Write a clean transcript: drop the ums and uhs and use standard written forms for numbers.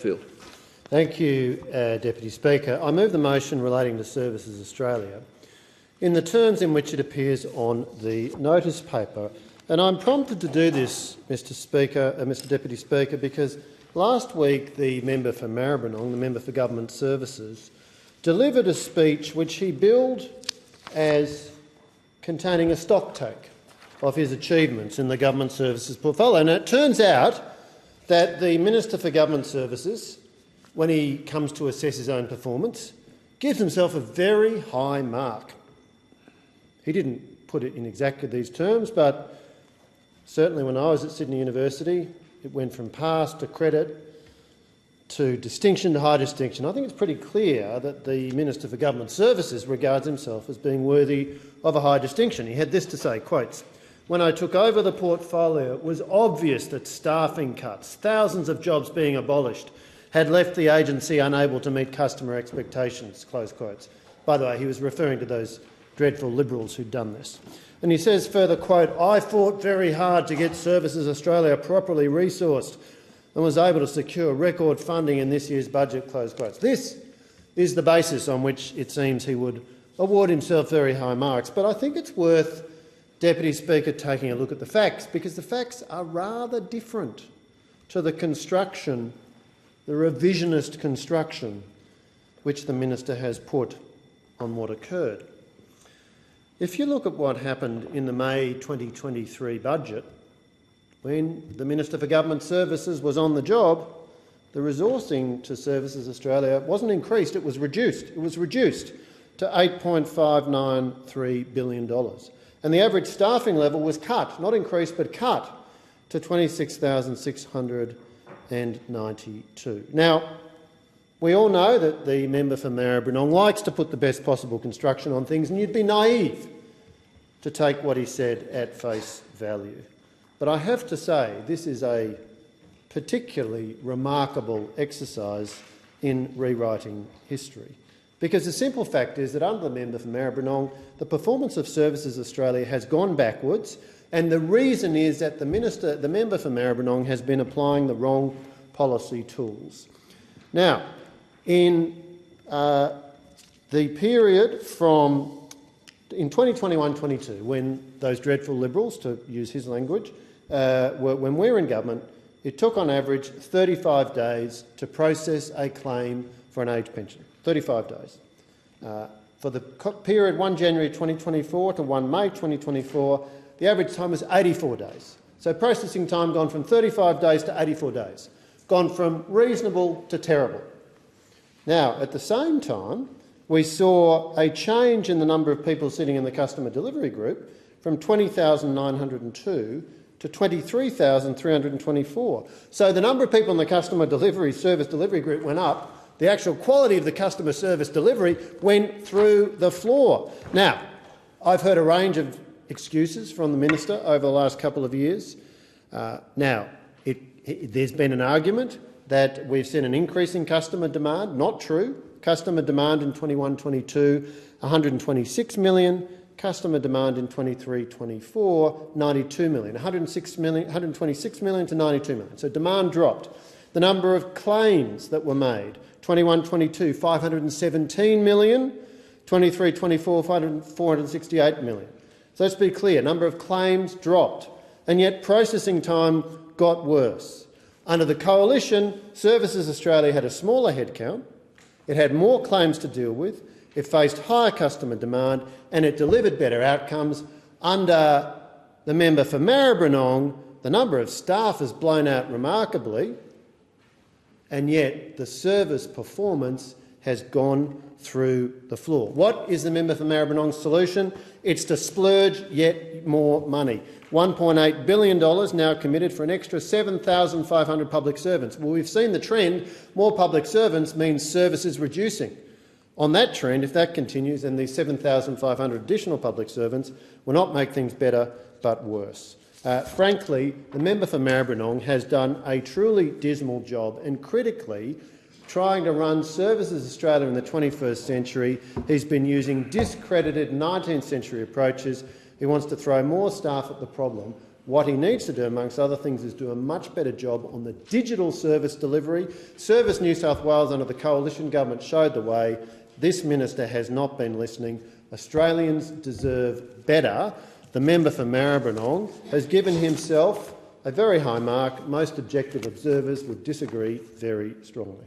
Field. Thank you, Deputy Speaker. I move the motion relating to Services Australia in the terms in which it appears on the notice paper. And I'm prompted to do this, Mr Deputy Speaker, because last week the member for Maribyrnong, the member for Government Services, delivered a speech which he billed as containing a stocktake of his achievements in the Government Services portfolio. And it turns out that the Minister for Government Services, when he comes to assess his own performance, gives himself a very high mark. He didn't put it in exactly these terms, but certainly when I was at Sydney University, it went from pass to credit to distinction to high distinction. I think it's pretty clear that the Minister for Government Services regards himself as being worthy of a high distinction. He had this to say, quotes, "When I took over the portfolio, it was obvious that staffing cuts, thousands of jobs being abolished, had left the agency unable to meet customer expectations," close quotes. By the way, he was referring to those dreadful Liberals who'd done this. And he says further, quote, "I fought very hard to get Services Australia properly resourced and was able to secure record funding in this year's budget," close quotes. This is the basis on which it seems he would award himself very high marks. But I think it's worth, Deputy Speaker, taking a look at the facts, because the facts are rather different to the construction, the revisionist construction, which the minister has put on what occurred. If you look at what happened in the May 2023 budget, when the Minister for Government Services was on the job, the resourcing to Services Australia wasn't increased, it was reduced. It was reduced to $8.593 billion. And the average staffing level was cut, not increased but cut, to 26,692. Now, we all know that the member for Maribyrnong likes to put the best possible construction on things, and you'd be naive to take what he said at face value. But I have to say this is a particularly remarkable exercise in rewriting history. Because the simple fact is that under the member for Maribyrnong, the performance of Services Australia has gone backwards, and the reason is that the member for Maribyrnong has been applying the wrong policy tools. Now, in the period from in 2021-22, when those dreadful Liberals, to use his language, when we were in government, it took on average 35 days to process a claim for an age pension. 35 days. For the period 1 January 2024 to 1 May 2024, the average time was 84 days. So processing time gone from 35 days to 84 days, gone from reasonable to terrible. Now, at the same time, we saw a change in the number of people sitting in the customer delivery group from 20,902 to 23,324. So the number of people in the customer service delivery group went up. The actual quality of the customer service delivery went through the floor. Now, I've heard a range of excuses from the minister over the last couple of years. There's been an argument that we've seen an increase in customer demand. Not true. Customer demand in 21-22, 126 million. Customer demand in 23-24, 92 million. 126 million to 92 million. So demand dropped. The number of claims that were made, 21-22, 517 million. 23-24, 468 million. So let's be clear, number of claims dropped, and yet processing time got worse. Under the Coalition, Services Australia had a smaller headcount, it had more claims to deal with, it faced higher customer demand, and it delivered better outcomes. Under the member for Maribyrnong, the number of staff has blown out remarkably, and yet the service performance has gone through the floor. What is the member for Maribyrnong's solution? It's to splurge yet more money. $1.8 billion now committed for an extra 7,500 public servants. Well, we've seen the trend. More public servants means services reducing. On that trend, if that continues, then these 7,500 additional public servants will not make things better but worse. Frankly, the member for Maribyrnong has done a truly dismal job, and critically, trying to run Services Australia in the 21st century, he's been using discredited 19th century approaches. He wants to throw more staff at the problem What he needs to do, amongst other things, is do a much better job on the digital service delivery. Service New South Wales under the coalition government showed the way. This minister has not been listening. Australians deserve better. The member for Maribyrnong has given himself a very high mark. Most objective observers would disagree very strongly.